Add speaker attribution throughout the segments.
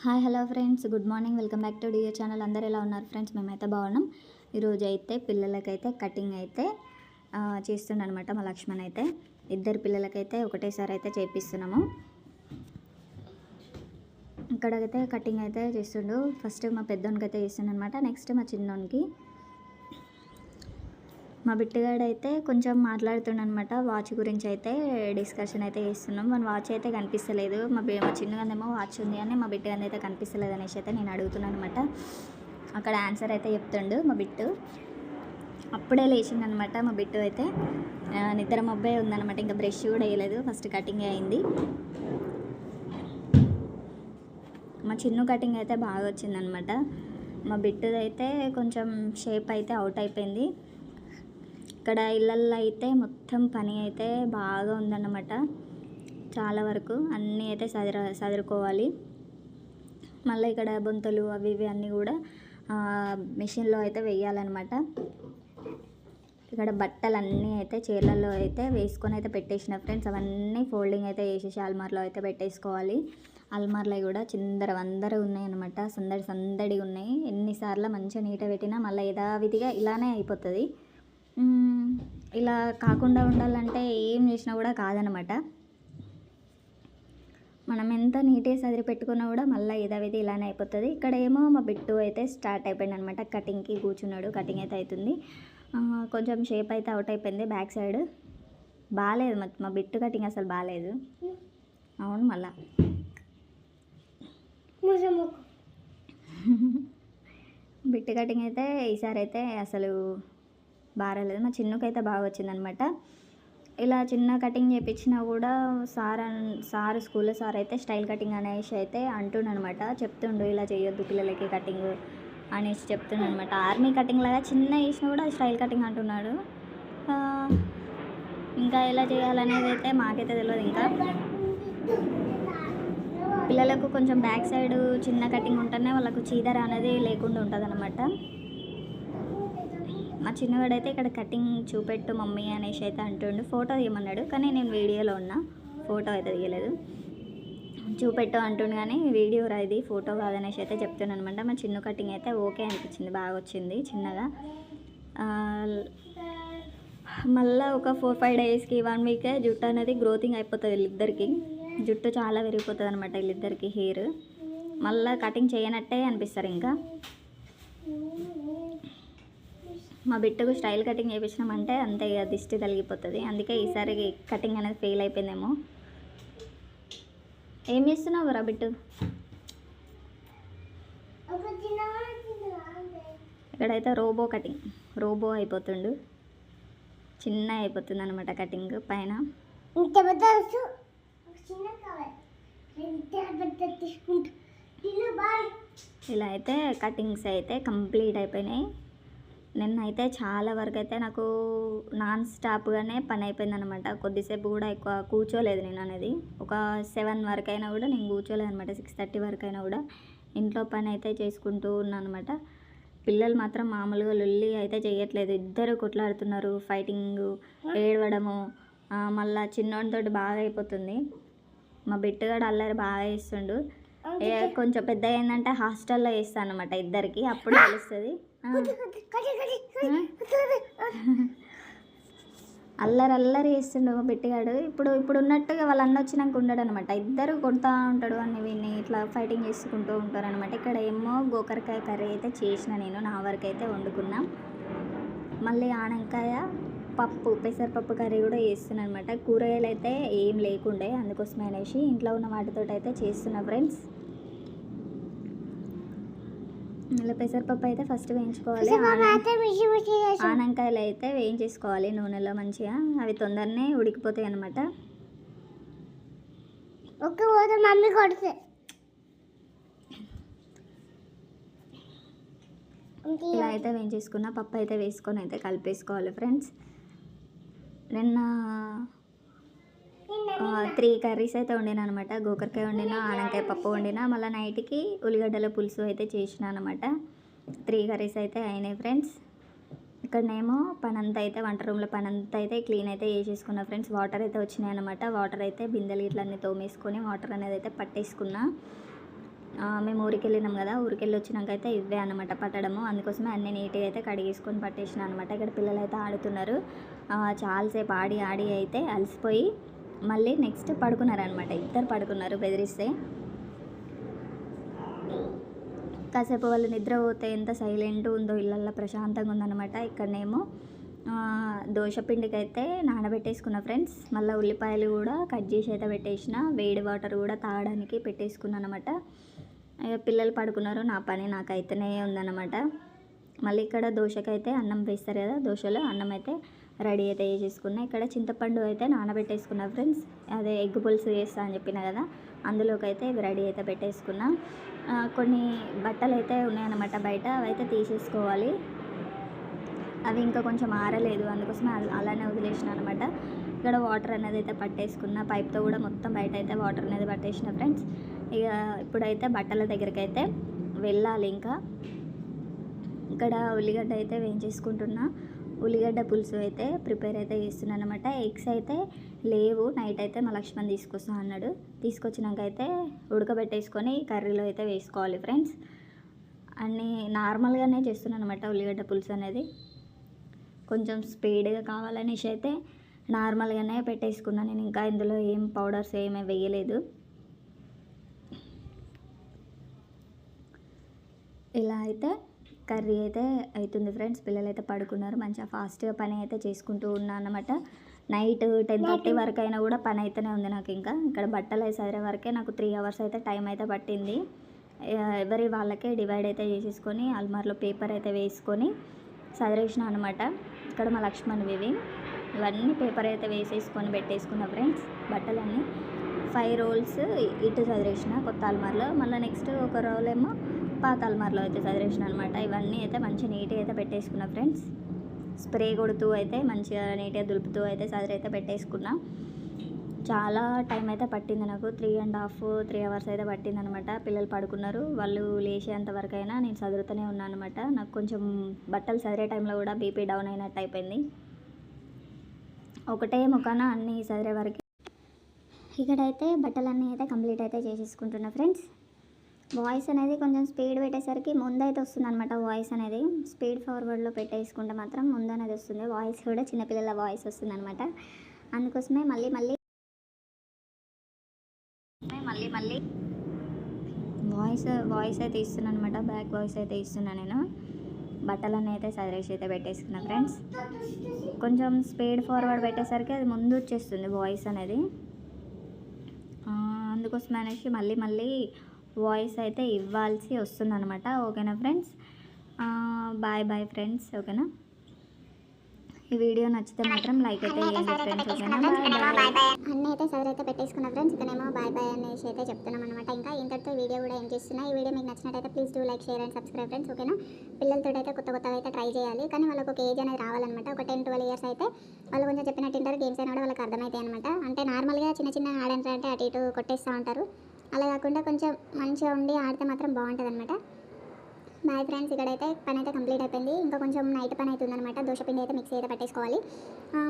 Speaker 1: Hi hello friends, good morning. Welcome back to dear channel. అందరు ఎలా ఉన్నారు friends? మేమైతే బాగున్నాం. ఈరోజు అయితే పిల్లలకైతే కటింగ్ అయితే చేస్తుండనమాట. మా లక్ష్మణ్ అయితే ఇద్దరు పిల్లలకైతే ఒకటేసారి అయితే చేపిస్తున్నాము. ఇక్కడైతే కటింగ్ అయితే చేస్తుండు. ఫస్ట్ మా పెద్దోనికి అయితే చేస్తుండనమాట, నెక్స్ట్ మా చిన్నోనికి. మా బిట్టుగాడైతే కొంచెం మాట్లాడుతుండనమాట. వాచ్ గురించి అయితే డిస్కషన్ అయితే చేస్తున్నాం. మన వాచ్ అయితే కనిపిస్తలేదు. మా చిన్నగానేమో వాచ్ ఉంది అని మా బిట్టుగాని అయితే కనిపిస్తలేదు అనేసి అయితే నేను అడుగుతున్నాను అనమాట. అక్కడ ఆన్సర్ అయితే చెప్తుండు మా బిట్టు. అప్పుడే లేచిండనమాట మా బిట్టు అయితే. నిద్ర మబ్బే ఉందనమాట, ఇంకా బ్రష్ కూడా వేయలేదు, ఫస్ట్ కటింగ్ అయింది. మా చిన్న కటింగ్ అయితే బాగా వచ్చిందనమాట. మా బిట్టుది అయితే కొంచెం షేప్ అయితే అవుట్ అయిపోయింది. ఇక్కడ ఇళ్ళల్లో అయితే మొత్తం పని అయితే బాగా ఉందన్నమాట. చాలా వరకు అన్నీ అయితే సదురుకోవాలి. మళ్ళీ ఇక్కడ బొంతలు అవి ఇవి అన్నీ కూడా మిషన్లో అయితే వేయాలన్నమాట. ఇక్కడ బట్టలు అన్నీ అయితే చీరలలో అయితే వేసుకొని అయితే పెట్టేసిన ఫ్రెండ్స్. అవన్నీ ఫోల్డింగ్ అయితే వేసేసి అల్మార్లో అయితే పెట్టేసుకోవాలి. అల్మార్లో కూడా చిందర ఉన్నాయి అన్నమాట. సందడి ఉన్నాయి. ఎన్నిసార్లు మంచిగా నీట్గా పెట్టినా మళ్ళీ యథావిధిగా ఇలానే అయిపోతుంది. ఇలా కాకుండా ఉండాలంటే ఏం చేసినా కూడా కాదనమాట. మనం ఎంత నీట్గా సదిరి పెట్టుకున్నా కూడా మళ్ళీ యథావిధి ఇలానే అయిపోతుంది. ఇక్కడ ఏమో మా బిట్టు అయితే స్టార్ట్ అయిపోయింది అనమాట. కటింగ్కి కూర్చున్నాడు. కటింగ్ అయితే అవుతుంది. కొంచెం షేప్ అయితే అవుట్ అయిపోయింది బ్యాక్ సైడ్. బాగాలేదు మా బిట్టు కటింగ్, అసలు బాగాలేదు. అవును, మళ్ళా బిట్టు కటింగ్ అయితే ఈసారి అయితే అసలు బాగాలేదు. మా చిన్నకైతే బాగా వచ్చిందనమాట. ఇలా చిన్న కటింగ్ చేయించినా కూడా సార్ స్కూల్లో సార్ అయితే స్టైల్ కటింగ్ అనేసి అయితే అంటుండనమాట. చెప్తుండు ఇలా చేయొద్దు పిల్లలకి కటింగ్ అనేసి చెప్తుండనమాట. ఆర్మీ కటింగ్ లాగా చిన్న వేసినా కూడా స్టైల్ కటింగ్ అంటున్నాడు. ఇంకా ఎలా చేయాలనేది అయితే మాకైతే తెలియదు. ఇంకా పిల్లలకు కొంచెం బ్యాక్ సైడ్ చిన్న కటింగ్ ఉంటేనే వాళ్ళకు చీదర అనేది లేకుండా ఉంటుంది అనమాట. మా చిన్నవాడైతే ఇక్కడ కటింగ్ చూపెట్టు మమ్మీ అనేసి అయితే అంటుండు. ఫోటో తీయమన్నాడు, కానీ నేను వీడియోలో ఉన్నా, ఫోటో అయితే తీయలేదు. చూపెట్టు అంటుండు కానీ వీడియో రాది, ఫోటో కాదనేసి అయితే చెప్తున్నాను అనమాట. మా చిన్న కటింగ్ అయితే ఓకే అనిపించింది, బాగా వచ్చింది చిన్నగా. మళ్ళీ ఒక 4-5 డేస్కి 1 వీక్ జుట్టు అనేది గ్రోతింగ్ అయిపోతుంది వీళ్ళిద్దరికి. జుట్టు చాలా విరిగిపోతుంది అనమాట వీళ్ళిద్దరికి. హెయిర్ మళ్ళీ కటింగ్ చేయనట్టే అనిపిస్తారు. ఇంకా మా బిట్టుకు స్టైల్ కటింగ్ చేయించినామంటే అంతే ఇక దిష్టి తగిలిపోతుంది. అందుకే ఈసారి కటింగ్ అనేది ఫెయిల్ అయిపోయిందేమో. ఏం చేస్తున్నావు రా బిట్టు? ఇక్కడైతే రోబో అయిపోతుండు. చిన్న అయిపోతుంది అనమాట కటింగ్ పైన. ఇలా అయితే కటింగ్స్ అయితే కంప్లీట్ అయిపోయినాయి. నిన్నైతే చాలా వరకు అయితే నాకు నాన్ స్టాప్గానే పని అయిపోయింది అనమాట. కొద్దిసేపు కూడా ఎక్కువ కూర్చోలేదు నేను అనేది. ఒక 7 వరకు అయినా కూడా నేను కూర్చోలేదు అనమాట. 6:30 వరకు అయినా కూడా ఇంట్లో పని అయితే చేసుకుంటూ ఉన్నాను అనమాట. పిల్లలు మాత్రం మామూలుగా లొల్లి అయితే చేయట్లేదు. ఇద్దరు కొట్లాడుతున్నారు, ఫైటింగ్, ఏడవడము. మళ్ళీ చిన్నోడితో బాగా అయిపోతుంది. మా బిట్టుగాడు అల్లరి బాగా చేస్తుండు. కొంచెం పెద్ద ఏంటంటే హాస్టల్లో వేస్తాను అనమాట ఇద్దరికి, అప్పుడు తెలుస్తుంది. అల్లరి చేస్తుండు మా బిట్టుగాడు. ఇప్పుడు ఉన్నట్టుగా వాళ్ళ అన్న వచ్చినాక ఉండడు అనమాట. ఇద్దరు కొడతా ఉంటాడు అని వీడిని ఇట్లా ఫైటింగ్ చేసుకుంటూ ఉంటారు అనమాట. ఇక్కడ ఏమో గోకరకాయ కర్రీ అయితే చేసిన నేను, నా వరకు అయితే వండుకున్నా. మళ్ళీ ఆనకాయ పప్పు, పెసరపప్పు కర్రీ కూడా చేస్తున్నాను అనమాట. కూరగాయలు అయితే ఏం లేకుండే, అందుకోసమే అనేసి ఇంట్లో ఉన్న వాటితో అయితే చేస్తున్నా ఫ్రెండ్స్. ఇలా పెసరపప్పు అయితే ఫస్ట్ వేయించుకోవాలి. ఆనకాయలు అయితే వేయించేసుకోవాలి నూనెలో మంచిగా. అవి తొందరనే ఉడికిపోతాయి అనమాట. ఇలా అయితే వేయించేసుకున్న పప్పు అయితే వేసుకొని అయితే కలిపేసుకోవాలి ఫ్రెండ్స్. నిన్న 3 కర్రీస్ అయితే వండినా అనమాట. గోకరకాయ వండినా, ఆనకాయ పప్పు వండినా, మళ్ళీ నైట్కి ఉల్లిగడ్డల పులుసు అయితే చేసిన అనమాట. 3 కర్రీస్ అయితే అయినాయి ఫ్రెండ్స్. ఇక్కడనేమో పనంతా అయితే వంట రూమ్లో పనంతా అయితే క్లీన్ అయితే చేసేసుకున్నా ఫ్రెండ్స్. వాటర్ అయితే వచ్చినాయి అనమాట. వాటర్ అయితే బిందెలు ఇట్లన్నీ తోమేసుకొని వాటర్ అనేది అయితే పట్టేసుకున్నా. మేము ఊరికి వెళ్ళినాం కదా, ఊరికి వెళ్ళి వచ్చినాక అయితే ఇవే అనమాట పట్టడము. అందుకోసమే అన్నీ నీట్గా అయితే కడిగేసుకొని పట్టేసిన అనమాట. ఇక్కడ పిల్లలు అయితే ఆడుతున్నారు. చాలాసేపు ఆడి ఆడి అయితే అలసిపోయి మళ్ళీ నెక్స్ట్ పడుకున్నారనమాట. ఇద్దరు పడుకున్నారు బెదిరిస్తే. కాసేపు వాళ్ళు నిద్ర పోతే ఎంత సైలెంట్ ఉందో ఇళ్ళల్లో, ప్రశాంతంగా ఉందన్నమాట. ఇక్కడనేమో దోశ పిండికి అయితే నానబెట్టేసుకున్న ఫ్రెండ్స్. మళ్ళీ ఉల్లిపాయలు కూడా కట్ చేసి అయితే పెట్టేసిన, వేడి వాటర్ కూడా తాగడానికి పెట్టేసుకున్నాను అనమాట. పిల్లలు పడుకున్నారు, నా పని నాకైతేనే ఉందన్నమాట. మళ్ళీ ఇక్కడ దోశకైతే అన్నం వేస్తారు కదా, దోశలో అన్నం అయితే రెడీ అయితే చేసేసుకున్నా. ఇక్కడ చింతపండు అయితే నానబెట్టేసుకున్నా ఫ్రెండ్స్. అదే ఎగ్ పులుసు చేస్తా అని చెప్పిన కదా, అందులోకి అయితే ఇవి రెడీ అయితే పెట్టేసుకున్నా. కొన్ని బట్టలు అయితే ఉన్నాయన్నమాట బయట, అవి అయితే తీసేసుకోవాలి. అవి ఇంకా కొంచెం ఆరలేదు, అందుకోసం అలానే వదిలేసిన అనమాట. ఇక్కడ వాటర్ అనేది అయితే పట్టేసుకున్న, పైప్తో కూడా మొత్తం బయట అయితే వాటర్ అనేది పట్టేసిన ఫ్రెండ్స్. ఇక ఇప్పుడైతే బట్టల దగ్గరికి అయితే వెళ్ళాలి. ఇంకా ఇక్కడ ఉల్లిగడ్డ అయితే వేయించేసుకుంటున్నా. ఉల్లిగడ్డ పులుసు అయితే ప్రిపేర్ అయితే చేస్తున్నాను అనమాట. ఎగ్స్ అయితే లేవు, నైట్ అయితే మా లక్ష్మణ్ తీసుకొస్తా అన్నాడు. తీసుకొచ్చినాక అయితే ఉడకబెట్టేసుకొని కర్రీలో అయితే వేసుకోవాలి ఫ్రెండ్స్. అన్నీ నార్మల్గానే చేస్తున్నాను అనమాట. ఉల్లిగడ్డ పులుసు అనేది కొంచెం స్పీడ్గా కావాలనేసి అయితే నార్మల్గానే పెట్టేసుకున్నాను నేను. ఇంకా ఇందులో ఏం పౌడర్స్ ఏమీ వేయలేదు. ఇలా అయితే కర్రీ అయితే అవుతుంది ఫ్రెండ్స్. పిల్లలు అయితే పడుకున్నారు, మంచిగా ఫాస్ట్గా పని అయితే చేసుకుంటూ ఉన్నాను అనమాట. నైట్ 10:30 వరకు అయినా కూడా పని అయితేనే ఉంది నాకు. ఇంకా ఇక్కడ బట్టలు సరే వరకే నాకు 3 hours అయితే టైం అయితే పట్టింది. ఎవరి వాళ్ళకే డివైడ్ అయితే చేసేసుకొని అల్మార్లో పేపర్ అయితే వేసుకొని సదిరేసిన అనమాట. ఇక్కడ మా లక్ష్మణ్వి ఇవన్నీ పేపర్ అయితే వేసేసుకొని పెట్టేసుకున్న ఫ్రెండ్స్. బట్టలన్నీ 5 rolls ఇటు చదిరేసిన కొత్త అల్మార్లో, మళ్ళీ నెక్స్ట్ ఒక రోల్ ఏమో పాత అల్మార్లో అయితే చదిరేసిన అనమాట. ఇవన్నీ అయితే మంచిగా నీట్గా అయితే పెట్టేసుకున్నా ఫ్రెండ్స్. స్ప్రే కొడుతూ అయితే మంచిగా నీట్గా దులుపుతూ అయితే చదిరైతే పెట్టేసుకున్నా. చాలా టైం అయితే పట్టింది నాకు, 3 hours అయితే పట్టింది అనమాట. పిల్లలు పడుకున్నారు, వాళ్ళు లేచేంత వరకు అయినా నేను చదువుతూనే ఉన్నాను అనమాట. నాకు కొంచెం బట్టలు చదిరే టైంలో కూడా బీపీ డౌన్ అయినట్టు అయిపోయింది. ఒకటే ముఖాన అన్నీ చదిరే వరకు. ఇక్కడైతే బట్టలన్నీ అయితే కంప్లీట్ అయితే చేసేసుకుంటున్నా ఫ్రెండ్స్. వాయిస్ అనేది కొంచెం స్పీడ్ పెట్టేసరికి ముందైతే వస్తుంది అనమాట. వాయిస్ అనేది స్పీడ్ ఫార్వర్డ్లో పెట్టేసుకుంటే మాత్రం ముందు అనేది వస్తుంది. వాయిస్ కూడా చిన్నపిల్లల వాయిస్ వస్తుంది అనమాట. అందుకోసమే మళ్ళీ వాయిస్ అయితే ఇస్తున్నాను అనమాట. బ్యాక్ వాయిస్ అయితే ఇస్తున్నాను నేను. బట్టలన్నీ అయితే సదిరేసి అయితే పెట్టేసుకున్నా ఫ్రెండ్స్. కొంచెం స్పీడ్ ఫార్వర్డ్ పెట్టేసరికి అది ముందు వచ్చేస్తుంది వాయిస్ అనేది. అందుకోసం అనేసి మళ్ళీ వాయిస్ అయితే ఇవ్వాల్సి వస్తుందన్నమాట. ఓకేనా ఫ్రెండ్స్, బాయ్ ఫ్రెండ్స్. ఓకేనా, ఈ వీడియో నచ్చితే మాత్రం లైక్ అయితే చేయండి ఫ్రెండ్స్. ఓకేనా, బాయ్.
Speaker 2: అన్నీ అయితే సరే అయితే పెట్టేసుకున్న ఫ్రెండ్స్. ఇక్కడేమో బాయ్ అనేసి అయితే చెప్తున్నాం అనమాట. ఇంకా ఇంతటితో వీడియో కూడా ఏం చేస్తున్నా. ఈ వీడియో మీకు నచ్చినట్టయితే please do like, share and subscribe friends. ఓకేనా, పిల్లలతో అయితే కొత్తగా అయితే ట్రై చేయాలి, కానీ వాళ్ళకి ఒక ఏజ్ అనేది రావాలన్నమాట. ఒక 10-12 years అయితే వాళ్ళు కొంచెం చెప్పినట్టు ఉంటారు, గేమ్స్ అయినా కూడా వాళ్ళకి అర్థమవుతాయి అనమాట. అంటే నార్మల్గా చిన్న ఆడంటే అంటే అటు ఇటు కొట్టేస్తూ ఉంటారు. అలా కాకుండా కొంచెం మంచిగా ఉండి ఆడితే మాత్రం బాగుంటుంది అనమాట. Bye friends. ఇక్కడైతే పని అయితే కంప్లీట్ అయిపోయింది. ఇంకా కొంచెం నైట్ పని అవుతుంది అనమాట. దోశపిండి అయితే మిక్సీ అయితే పట్టేసుకోవాలి.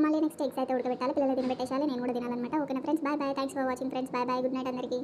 Speaker 2: మళ్ళీ నెక్స్ట్ ఎగ్స్ అయితే ఉడకబెట్టాలి, పిల్లలు తినబెట్టేసాలి, నేను కూడా తినాలన్నమాట. ఓకేనా friends, bye. Thanks for watching friends. Bye. Good night అందరికీ.